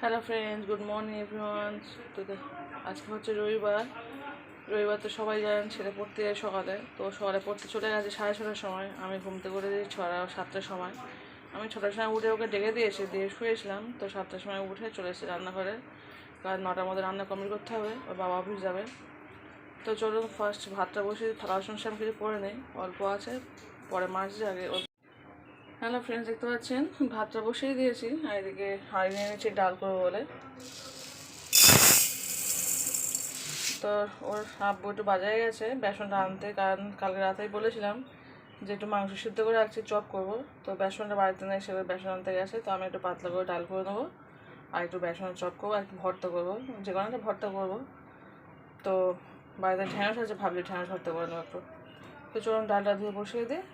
Hello friends, good morning everyone. তো আজকে হচ্ছে রবিবার। তো সবাই জানেন ছেলে পড়তে যায় সকালে। তো সকালে পড়তে চলে গেছে 6:30টার সময়। আমি ঘুম থেকে করে দিই 7টার সময়। আমি 6টার সময় উঠে ওকে ডেকে দিয়ে শুয়েছিলাম। তো 7টার সময় উঠে চলে এসেছি রান্নাঘরে, কারণ 9টার মধ্যে রান্না কমপ্লিট করতে হবে। ওর বাবা অফিস যাবে। তো চলুন ফার্স্ট ভাতটা বসিয়ে বাসন সাম কিছু করে নেই, অল্প আছে, পরে মাছ আগে। হ্যালো ফ্রেন্ডস, দেখতে পাচ্ছেন ভাতটা বসিয়ে দিয়েছি, আর এদিকে হাঁড়ি নিয়ে নিয়েছি ডাল করবো বলে। তো ওর আব্বু একটু বাজারে গেছে বেসনটা আনতে, কারণ কালকে রাতেই বলেছিলাম যে একটু মাংস সিদ্ধ করে রাখছি, চপ করবো। তো বেসনটা বাড়িতে নেই, সেভাবে বেসন আনতে গেছে। তো আমি একটু পাতলা করে ডাল করে নেবো, আর একটু বেসনের চপ করবো, আর একটু ভর্তা করবো, যে কোনো একটা ভর্তা করবো। তো বাড়িতে ঢ্যাঁড়স আছে, ভাবলি ঢ্যাঁড়স ভর্তা করে নেবো একটু। তো চলুন ডালটা ধুয়ে বসিয়ে দিই।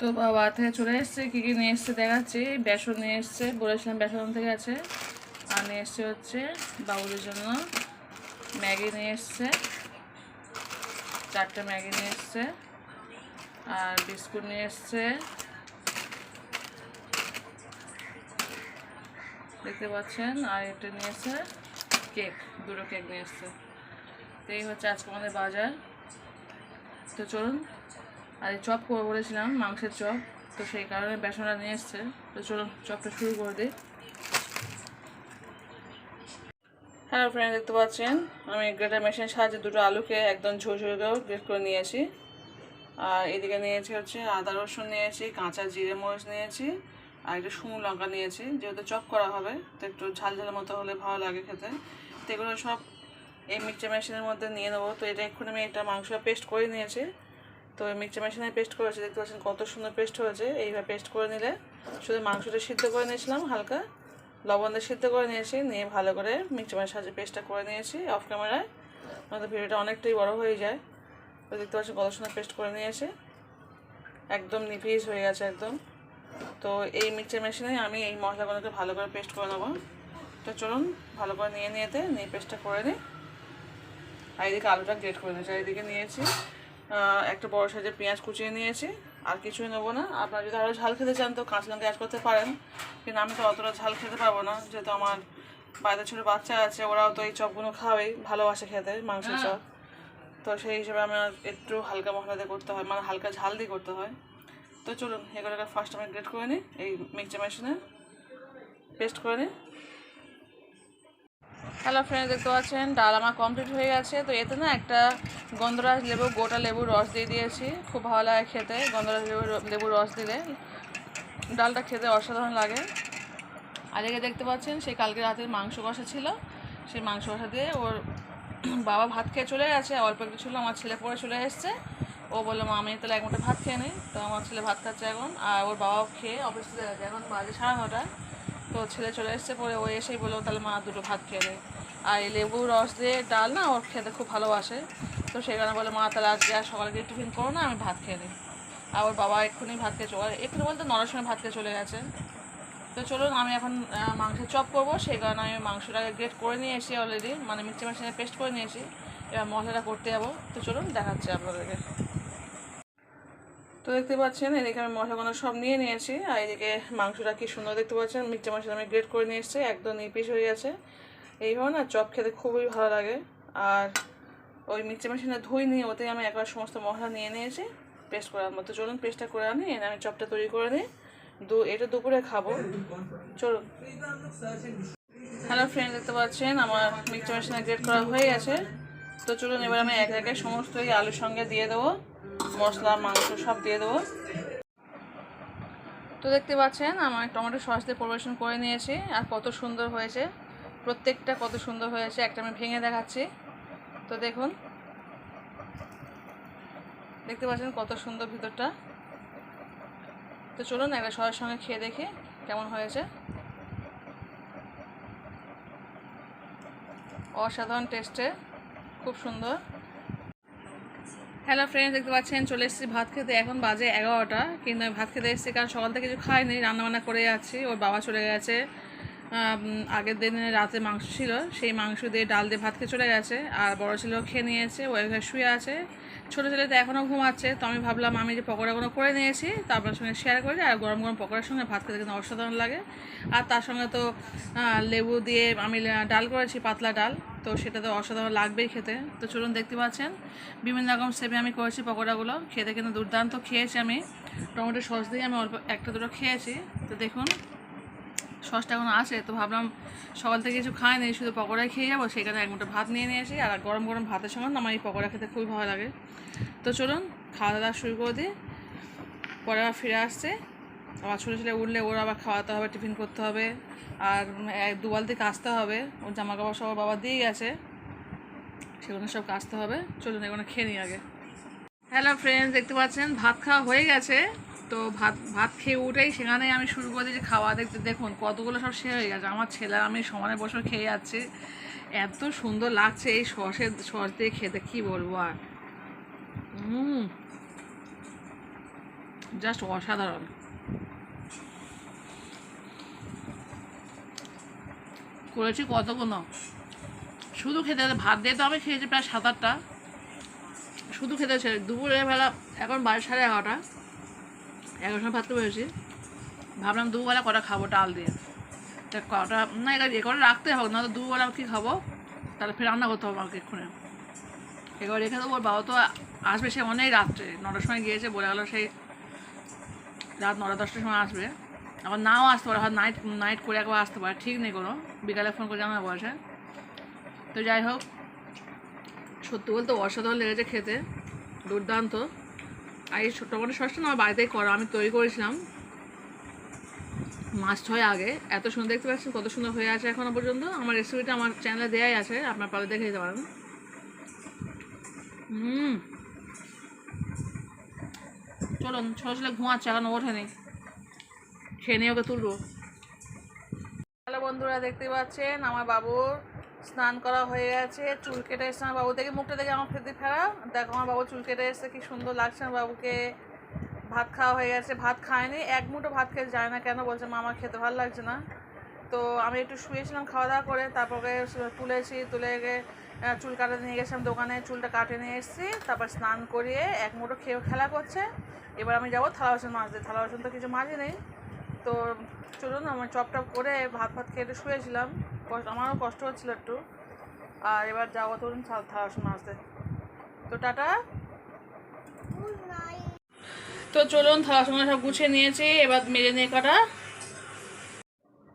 তো বাবা থেকে চলে এসছে, কী কী নিয়ে এসছে দেখাচ্ছি। বেসন নিয়ে এসছে, বলেছিলাম বেসন আনতে গেছে। আর নিয়ে এসছে হচ্ছে বাবুদের জন্য ম্যাগি নিয়ে এসছে, 4টে ম্যাগি নিয়ে এসছে। আর বিস্কুট নিয়ে এসছে, দেখতে পাচ্ছেন। আর এটা নিয়ে এসছে কেক, 2টো কেক নিয়ে এসছে। তো এই হচ্ছে আজকে আমাদের বাজার। তো চলুন, আর এই চপ করে বলেছিলাম মাংসের চপ, তো সেই কারণে বেসনটা নিয়ে এসছে। তো চলুন চপটা শুরু করে দিই। হ্যালো ফ্রেন্ড, দেখতে পাচ্ছেন আমি গ্রেটার মেশিনের সাহায্যে 2টো আলুকে একদম ঝুরঝুরে গ্রেট করে নিয়েছি। আর এদিকে নিয়েছি হচ্ছে আদা রসুন নিয়েছি, কাঁচা জিরে মরিচ নিয়েছি, আর একটু শুকনো লঙ্কা নিয়েছি। যেহেতু চপ করা হবে তো একটু ঝাল ঝালের মতো হলে ভালো লাগে খেতে। তো এগুলো সব এই মিক্সচার মেশিনের মধ্যে নিয়ে নেবো। তো এটা এক্ষুনি আমি এটা মাংসটা পেস্ট করে নিয়েছি। তো এই মিক্সচার মেশিনে পেস্ট করেছি, দেখতে পাচ্ছেন কত সুন্দর পেস্ট হয়েছে। এইভাবে পেস্ট করে নিলে, শুধু মাংসটা সিদ্ধ করে নিয়েছিলাম, হালকা লবণ দিয়ে সিদ্ধ করে নিয়েছি, নিয়ে ভালো করে মিক্সচার মেশিনের সাহায্যে পেস্টটা করে নিয়েছি অফ ক্যামেরায়। আমাদের ভিডিওটা অনেকটাই বড় হয়ে যায়। তো দেখতে পাচ্ছেন কত সুন্দর পেস্ট করে নিয়েছি, একদম নিপিস হয়ে গেছে একদম। তো এই মিক্সচার মেশিনে আমি এই মশলাগুলোকে ভালো করে পেস্ট করে নেবো। তো চলুন ভালো করে নিয়ে পেস্টটা করে নিই। আর এদিকে আলুটা গ্রেট করে নিয়েছি। আর এদিকে নিয়েছি একটা বড় সাইজের পেঁয়াজ কুচিয়ে নিয়েছি। আর কিছুই নেবো না। আপনারা যদি আরও ঝাল খেতে চান তো কাঁচা লঙ্কা অ্যাড করতে পারেন, কিন্তু আমি তো অতটা ঝাল খেতে পারবো না, যেহেতু আমার বাড়িতে ছোটো বাচ্চা আছে, ওরাও তো এই চপগুলো খাওয়াই, ভালোবাসে খেতে মাংসের চপ। তো সেই হিসেবে আমার একটু হালকা মশলা দিয়ে করতে হয়, মানে হালকা ঝাল দিয়ে করতে হয়। তো চলুন এগুলোকে ফার্স্ট আমি গ্রেট করে নিই, এই মিক্সচার মেশিনে পেস্ট করে নিই। হ্যালো ফ্রেন্ড, দেখতে পাচ্ছেন ডাল আমার কমপ্লিট হয়ে গেছে। তো এতে না একটা গন্ধরাজ লেবু, গোটা লেবুর রস দিয়ে দিয়েছি, খুব ভালো লাগে খেতে। গন্ধরাজ লেবুর রস দিলে ডালটা খেতে অসাধারণ লাগে। আর এদিকে দেখতে পাচ্ছেন সেই কালকে রাতের মাংস কষা ছিল, সেই মাংস কষা দিয়ে ওর বাবা ভাত খেয়ে চলে গেছে, অল্প একটু ছিল। আমার ছেলে পরে চলে এসছে, ও বললো মা আমি তাহলে 1 মুঠো ভাত খেয়ে নিই। তো আমার ছেলে ভাত খাচ্ছে এখন, আর ওর বাবাও খেয়ে অফিস চলে গেছে, এখন বাজে 9:30। তো ছেলে চলে এসছে পরে, ও এসেই বললো তাহলে মা 2টো ভাত খেয়ে নেই। আর এই লেবুর রস দিয়ে ডাল না ওর খেতে খুব ভালোবাসে। তো সেই কারণে বলে মা তাহলে আজকে আর সকালে গিয়ে টিফিন করো না, আমি ভাত খেয়ে নিই। আর ওর বাবা এক্ষুনি ভাত খেয়ে চলে, এক্ষুনি বলতে 9টার সময় ভাত খেয়ে চলে গেছে। তো চলুন আমি এখন মাংসের চপ করবো, সেই কারণে আমি মাংসটাকে গ্রেট করে নিয়ে এসেছি অলরেডি, মানে মিক্সচার মেশিনে পেস্ট করে নিয়েছি। এবার মশলাটা করতে যাবো। তো চলুন দেখাচ্ছি আপনাদেরকে। তো দেখতে পাচ্ছেন এদিকে আমি মশলাগুলো সব নিয়ে নিয়েছি, আর এদিকে মাংসটা কি সুন্দর দেখতে পাচ্ছেন, মিক্সচার মেশিনে আমি গ্রেট করে নিয়ে এসেছি, একদম নিপিস হয়ে গেছে। এইভাবে না চপ খেতে খুবই ভালো লাগে। আর ওই মিক্সচার মেশিনে ধুই নিয়ে ওতেই আমি একবার সমস্ত মশলা নিয়ে নিয়েছি পেস্ট করে আনবো। তো চলুন পেস্টটা করে আনি, এনে আমি চপটা তৈরি করে নিই, এটা দুপুরে খাবো। চলুন। হ্যালো ফ্রেন্ড, দেখতে পাচ্ছেন আমার মিক্সচার মেশিনে গ্রেট করা হয়ে গেছে। তো চলুন এবার আমি এক একে সমস্ত এই আলুর সঙ্গে দিয়ে দেবো, মশলা মাংস সব দিয়ে দেবো। তো দেখতে পাচ্ছেন আমার টমেটো সস দিয়ে পরিবেশন করে নিয়েছি, আর কত সুন্দর হয়েছে, প্রত্যেকটা কত সুন্দর হয়েছে। একটা আমি ভেঙে দেখাচ্ছি। তো দেখুন, দেখতে পাচ্ছেন কত সুন্দর ভিতরটা। তো চলুন একটা সবার সঙ্গে খেয়ে দেখি কেমন হয়েছে। অসাধারণ টেস্টে, খুব সুন্দর। হ্যালো ফ্রেন্ডস, দেখতে পাচ্ছেন চলে এসেছি ভাত খেতে। এখন বাজে 11টা, কিন্তু আমি ভাত খেতে এসেছি কারণ সকাল থেকে কিছু খাইনি, রান্নাবান্না করে যাচ্ছি। ওর বাবা চলে গেছে আগের দিন রাতে মাংস ছিল, সেই মাংস দিয়ে ডাল দিয়ে ভাত খেয়ে চলে গেছে। আর বড় ছেলেও খেয়ে নিয়েছে, ও এখানে শুয়ে আছে। ছোটো ছেলে তো এখনও ঘুমাচ্ছে। তো আমি ভাবলাম আমি যে পকোড়াগুলো করে নিয়েছি তারপর সঙ্গে শেয়ার করি, আর গরম গরম পকোড়ার সঙ্গে ভাত খেতে কিন্তু অসাধারণ লাগে। আর তার সঙ্গে তো লেবু দিয়ে আমি ডাল করেছি, পাতলা ডাল, তো সেটা তো অসাধারণ লাগবেই খেতে। তো চলুন, দেখতে পাচ্ছেন বিভিন্ন রকম শেপে আমি করেছি পকোড়াগুলো, খেতে কিন্তু দুর্দান্ত খেয়েছি। আমি টমেটো সস দিয়ে আমি অল্প একটা দুটো খেয়েছি। তো দেখুন সসটা এখন আছে, তো ভাবলাম সকাল থেকে কিছু খাইনি, শুধু পকোড়াই খেয়ে যাবো, সেখানে এক মুঠো ভাত নিয়ে নিয়েছি। আর গরম গরম ভাতের সঙ্গে আমার এই পকোড়া খেতে খুবই ভালো লাগে। তো চলুন খাওয়া দাওয়া শুরু করে দিই। পরে আবার ফিরে আসছে, আবার ছোটো ছেলে উঠলে ওর আবার খাওয়াতে হবে, টিফিন করতে হবে, আর দু বালতি কাচতে হবে। ওর জামা কাপড় সব বাবা দিয়ে গেছে, সেগুলো সব কাচতে হবে। চলুন এগুলো খেয়ে নিই আগে। হ্যালো ফ্রেন্ডস, দেখতে পাচ্ছেন ভাত খাওয়া হয়ে গেছে। তো ভাত খেয়ে উঠেই সেখানে আমি শুরু করে দিয়েছি খাওয়া। দেখুন কতগুলো সব শেষ হয়ে গেছে। আমার ছেলে আমি সমানে বসে খেয়ে যাচ্ছি, এত সুন্দর লাগছে এই সস দিয়ে খেতে, কি বলবো আর। জাস্ট অসাধারণ। করেছি কতগুলো, শুধু খেতে ভাত দিয়ে তো আমি খেয়েছি প্রায় 7-8টা, শুধু খেতে ছেড়ে। দুপুরের বেলা এখন 11:30, 11টার সময় ভাত পেয়েছি। ভাবলাম দুবেলা কটা খাবো ডাল দিয়ে, তা কটা না এ করে রাখতে হবে, না তো দুবেলা কী খাবো, তাহলে ফের রান্না করতে হবে আমাকে এক্ষুনি। এবার রেখে দেবো। ওর বাবা তো আসবে, সে অনেক রাত্রে 9টার সময় গিয়েছে, বলে গেলো সেই রাত 9-10টার সময় আসবে। আবার নাও আসতে পারে, হয় নাইট করে একবার আসতে পারে, ঠিক নেই কোনো। বিকালে ফোন করে জানা বসে। তো যাই হোক, সত্যি বলতে অসাধারণ লেগেছে খেতে, দুর্দান্ত। আর এই টমেটো সসটা না আমার বাড়িতেই করা, আমি তৈরি করেছিলাম 6 মাস আগে। এত সুন্দর, দেখতে পাচ্ছেন কত সুন্দর হয়ে আছে এখনো পর্যন্ত। আমার রেসিপিটা আমার চ্যানেলে দেওয়াই আছে, আপনার পালে দেখে দিতে পারেন। চলুন, ছোটো ছেলে ঘুমাচ্ছে, এখন ওঠেনি, খেয়ে নিয়ে ওকে তুলবো। হ্যালো বন্ধুরা, দেখতে পাচ্ছেন আমার বাবুর স্নান করা হয়ে গেছে, চুল কেটে এসছে আমার বাবু। দেখে মুখটা দেখে আমার ফেরতি ফেরা, দেখো আমার বাবু চুল কেটে এসছে, কি সুন্দর লাগছে আমার বাবুকে। ভাত খাওয়া হয়ে গেছে, ভাত খায়নি, এক মুঠো ভাত খেতে যায় না কেন, বলছে মা আমার খেতে ভালো লাগছে না। তো আমি একটু শুয়েছিলাম খাওয়া দাওয়া করে, তারপরে তুলে চুল কাটাতে নিয়ে গেছিলাম দোকানে, চুলটা কাটে নিয়ে এসেছি, তারপর স্নান করিয়ে এক মুঠো খেয়ে খেলা করছে। এবার আমি যাবো থালা বাসন মাজতে, থালা বাসন তো কিছু মাজি নেই। তো চলুন, আমার চপ করে ভাত খেয়ে একটু শুয়েছিলাম, আমারও কষ্ট হচ্ছিল একটু। আর এবার যাবো ধরুন থালা বাসন মাজতে। তো টাটা। তো চলুন থালা বাসন সব গুছিয়ে নিয়েছি, এবার মেজে নিয়ে কাটা।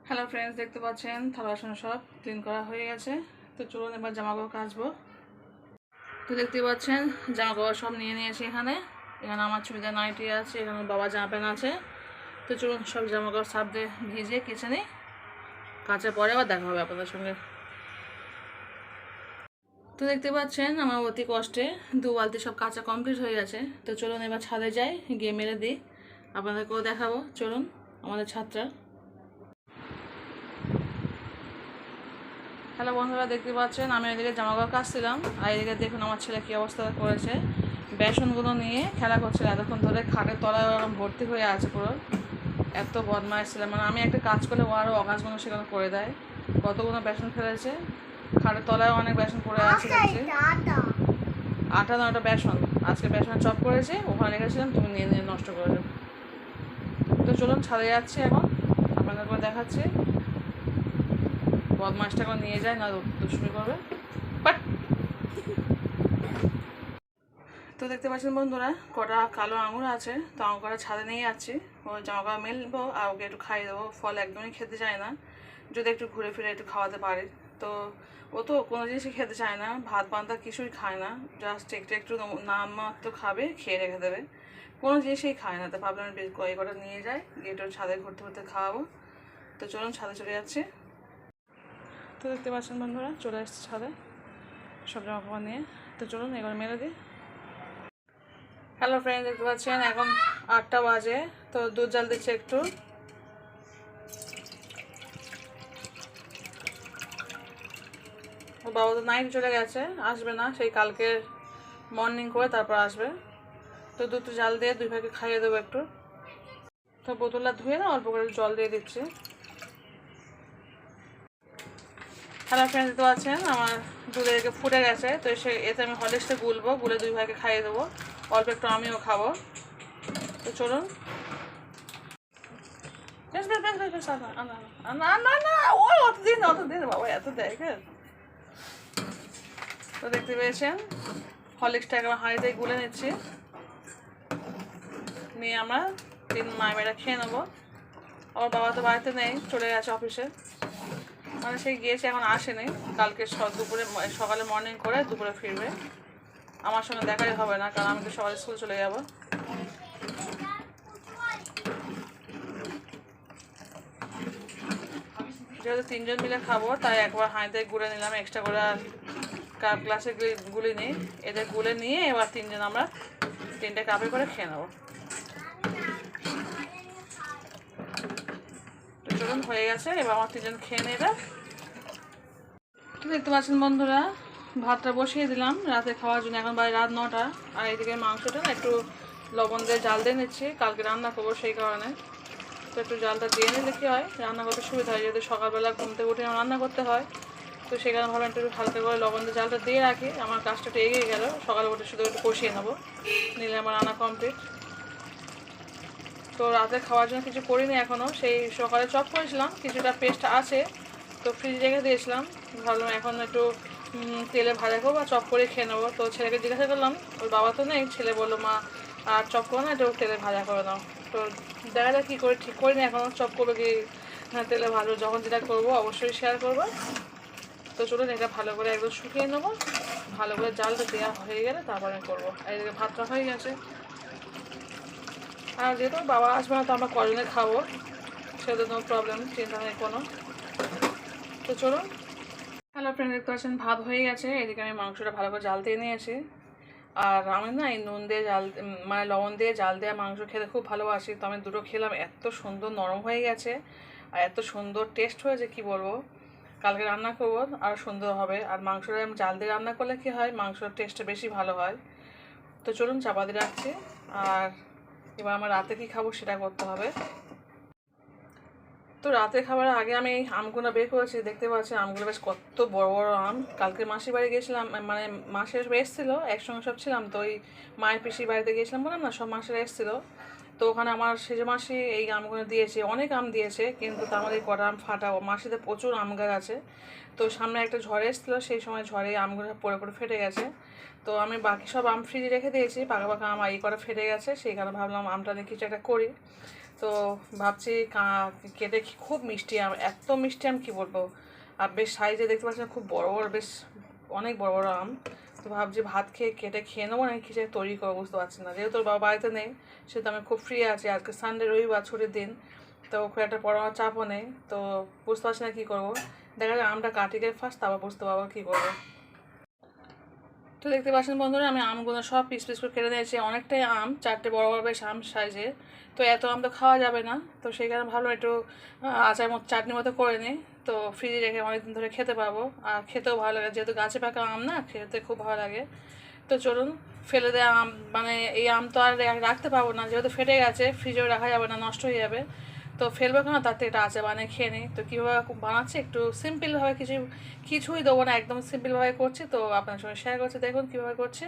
হ্যালো ফ্রেন্ডস, দেখতে পাচ্ছেন থালা বাসন সব ক্লিন করা হয়ে গেছে। তো চলুন এবার জামাকাপড় কাচবো। তো দেখতে পাচ্ছেন জামাকাপড় সব নিয়ে নিয়েছি এখানে আমার চুড়িদার নাইটি আছে, এখানে বাবার জামা প্যান্ট আছে। তো চলুন সব জামাকাপড় সাপ দিয়ে ভিজিয়ে কেচে নিই, কাচার পরে আবার দেখা হবে আপনাদের সঙ্গে। তো দেখতে পাচ্ছেন আমার অতি কষ্টে 2 বালতি সব কাঁচা কমপ্লিট হয়ে গেছে। তো চলুন এবার ছাদে যাই, গিয়ে মেরে দিই, আপনাদেরকেও দেখাবো। চলুন আমাদের ছাদটা। হ্যালো বন্ধুরা, দেখতে পাচ্ছেন আমি এদিকে জামাকাপড় কাচছিলাম, আর এদিকে দেখুন আমার ছেলে কী অবস্থা করেছে, বেসনগুলো নিয়ে খেলা করছিল এতক্ষণ ধরে, খাটের তলায় ওরকম ভর্তি হয়ে আছে পুরো। এত বদমাইশ ছিল, মানে আমি একটা কাজ করলে ও আরও অকাজগুলো সেখানে করে দেয়। কতগুলো বেসন ফেলেছে, খাটের তলায় অনেক বেসন পড়ে আছে দেখছি। 8-9টা বেসন, আজকে বেসনের চপ করেছি, ওখানে রেখেছিলাম, তুমি নিয়ে নষ্ট করেছো। তো চলুন ছাদে যাচ্ছি এখন, আপনাদের করে দেখাচ্ছি। বদমাসটাকে নিয়ে যায়, না দুষ্টুমি করবে। বাট তো দেখতে পাচ্ছেন বন্ধুরা কটা কালো আঙুর আছে, তো আঙুর কটা ছাদে নিয়ে যাচ্ছি। ও জামা মেলবো আর ওকে একটু খাইয়ে দেবো। ফল একদমই খেতে চায় না, যদি একটু ঘুরে ফিরে একটু খাওয়াতে পারি। তো ও তো কোনো জিনিসই খেতে চায় না, ভাত পান্তা কিছুই খায় না, জাস্ট একটু নাম মাত্র খাবে, খেয়ে রেখে দেবে, কোনো জিনিসই খায় না। তো ভাবলাম এই কটা নিয়ে যাই, গিয়ে একটু ছাদে ঘুরতে খাওয়াবো। তো চলুন ছাদে চলে যাচ্ছি। তো দেখতে পাচ্ছেন বন্ধুরা চলে এসেছে ছাদে সব জামা কাপড় নিয়ে। তো চলুন এগুলো মেরে দিই। হ্যালো ফ্রেন্ড, দেখতে পাচ্ছেন এখন 8টা বাজে। তো দুধ জাল দিচ্ছে একটু। ও বাবা তো নাইট চলে গেছে, আসবে না, সেই কালকে মর্নিং করে তারপর আসবে। তো দুধটা জাল দিয়ে 2 ভাইকে খাইয়ে দেবো একটু। তো বোতলটা ধুয়ে না অল্প করে জল দিয়ে দিচ্ছি। হ্যালো ফ্রেন্ড, দেখতে পাচ্ছেন আমার দুধে এদিকে ফুটে গেছে। তো এতে আমি হরলিক্সটা গুলবো, গুলে দুই ভাইকে খাইয়ে দেবো, অল্প একটু আমিও খাবো। তো চলুন। বেশ বেশ বেশ বেশ বেশ না না না, ও অত দিন বাবা, এত দেয়। তো দেখতে পেয়েছেন হরলিক্সটা একবার হাঁড়িতে গুলে নিচ্ছি, নিয়ে আমরা 3 মেয়েরা খেয়ে নেবো। ওর বাবা তো বাড়িতে নেই, চলে গেছে অফিসে, মানে সেই গিয়েছে, এখন আসেনি। কালকে দুপুরে সকালে মর্নিং করে দুপুরে ফিরবে। আমার সঙ্গে দেখাই হবে না, কারণ আমি তো সকালে স্কুল চলে যাব। যেহেতু 3 জন মিলে খাবো, তাই একবার হাঁড়িতে গুলে নিলাম এক্সট্রা করে, আর কাপ গ্লাসে গুলি নিই। এদের গুলে নিয়ে এবার 3 জন আমরা 3টে কাপে করে খেয়ে নেবো। তো চলুন, হয়ে গেছে, এবার আমার 3 জন খেয়ে নিয়ে এটা। দেখতে পাচ্ছেন বন্ধুরা, ভাতটা বসিয়ে দিলাম রাতে খাওয়ার জন্য। এখন বাজে রাত 9টা। আর এইদিকে মাংসটা না একটু লবণ দিয়ে জাল দিয়ে নিচ্ছি, কালকে রান্না করবো সেই কারণে। তো একটু জালটা দিয়ে নিলে কী হয়, রান্না করতে সুবিধা হয়। যেহেতু সকালবেলা ঘুম থেকে উঠে রান্না করতে হয়, তো সেই কারণে ভাবলাম একটু হালকা করে লবণ দিয়ে জালটা দিয়ে রাখি। আমার কাজটা একটু এগিয়ে গেল, সকালে উঠে শুধু একটু কষিয়ে নেবো, নিলে আমার রান্না কমপ্লিট। তো রাতে খাওয়ার জন্য কিছু করিনি এখনও, সেই সকালে চপ করেছিলাম, কিছুটা পেস্ট আছে, তো ফ্রিজে রেখে দিয়েছিলাম। ভাবলাম এখন একটু তেলে ভাজা করবো আর চপ করে খেয়ে নেবো। তো ছেলেকে জিজ্ঞাসা করলাম, ওর বাবা তো নেই, ছেলে বললো মা আর চপ করো না, একটু তেলে ভাজা করে দাও। তো দেখা যাক কী করে, ঠিক করিনি এখনও, চপ করবো কি তেলে ভাজবো। যখন যেটা করবো অবশ্যই শেয়ার করবো। তো চলুন, এটা ভালো করে একদম শুকিয়ে নেবো, ভালো করে জালটা দেওয়া হয়ে গেলে তারপরে করবো। আর এদিকে ভাতটা হয়ে গেছে। আর যেহেতু বাবা আসবে না, তো আমরা কজনে খাবো, সেটা নো প্রবলেম, চিন্তা নেই কোনো। তো চলুন। হ্যালো ফ্রেন্ড, দেখতে পাচ্ছেন ভাত হয়ে গেছে। এদিকে আমি মাংসটা ভালো করে জাল দিয়ে নিয়েছি। আর আমি না এই নুন দিয়ে মানে লবণ দিয়ে জাল দেওয়া মাংস খেতে খুব ভালোবাসি। তো আমি দুটো খেলাম, এত সুন্দর নরম হয়ে গেছে আর এত সুন্দর টেস্ট হয়েছে, কি বলবো। কালকে রান্না করবো আর সুন্দর হবে। আর মাংসটা আমি জাল দিয়ে রান্না করলে কী হয়, মাংসের টেস্টটা বেশি ভালো হয়। তো চলুন, চাপা দিয়ে রাখছি। আর এবার আমার রাতে কী খাবো সেটা করতে হবে। তো রাতের খাবারের আগে আমি আমগুলো বের করেছি, দেখতে পাচ্ছি আমগুলো বেশ কত বড় বড় আম। কালকে মাসির বাড়ি গিয়েছিলাম, মানে মাসের এসেছিলো, একসঙ্গে সব ছিলাম। তো ওই মায়ের পিসির বাড়িতে গিয়েছিলাম, বললাম না, সব মাসেরা এসেছিলো। তো ওখানে আমার সেজে মাসি এই আমগুলো দিয়েছে, অনেক আম দিয়েছে, কিন্তু তার মধ্যে কটা আম ফাটা। মাসিতে প্রচুর আম গাছ আছে। তো সামনে একটা ঝড় এসেছিলো, সেই সময় ঝড়ে আমগুলো পড়ে পড়ে ফেটে গেছে। তো আমি বাকি সব আম ফ্রিজে রেখে দিয়েছি, পাকা পাকা আম এই কটা ফেটে গেছে, সেই কারণে ভাবলাম আমটা নিয়ে কিছু একটা করি। তো ভাবছি কেটে খুব মিষ্টি আম, এত মিষ্টি আম কী বলবো। আর বেশ সাইজে দেখতে পাচ্ছেন, খুব বড় বড়, বেশ অনেক বড় বড় আম। তো ভাবছি ভাত কেটে খেয়ে নেবো, নাকি কিছু তৈরি করবো বুঝতে পারছি না। যেহেতু বাবা বাড়িতে নেই, সেহেতু আমি খুব ফ্রি আছি। আজকে সানডে, রবিবার, ছুটির দিন, তো খুব একটা পড়ানোর চাপও নেই। তো বুঝতে পারছি না কী করবো। দেখা যায় আমটা কাটি গিয়ে ফার্স্ট, তারপর বুঝতে পারবো কী করবো। তো দেখতে পাচ্ছেন বন্ধুরা, আমি আমগুলো সব পিস পিস করে কেটে নিয়েছি। অনেকটাই আম, 4টে বড় বড় বেশ আম সাইজের। তো এত আম তো খাওয়া যাবে না, তো সেই কারণে ভাবলাম একটু আচার মতো, চাটনি মতো করে নিই। তো ফ্রিজে রেখে অনেকদিন ধরে খেতে পারবো, আর খেতেও ভালো লাগে, যেহেতু গাছে পাকা আম না, খেতে খুব ভালো লাগে। তো চলুন, ফেলে দেওয়া আম, মানে এই আম তো আর রাখতে পারবো না, যেহেতু ফেটে গেছে, ফ্রিজেও রাখা যাবে না, নষ্ট হয়ে যাবে। তো ফেলবো কেন, তার থেকে একটা আচার বানিয়ে খেয়ে নিই। তো কীভাবে বানাচ্ছি, একটু সিম্পলভাবে, কিছুই দেবো না, একদম সিম্পলভাবে করছি। তো আপনার সঙ্গে শেয়ার করছি, দেখুন কীভাবে করছি।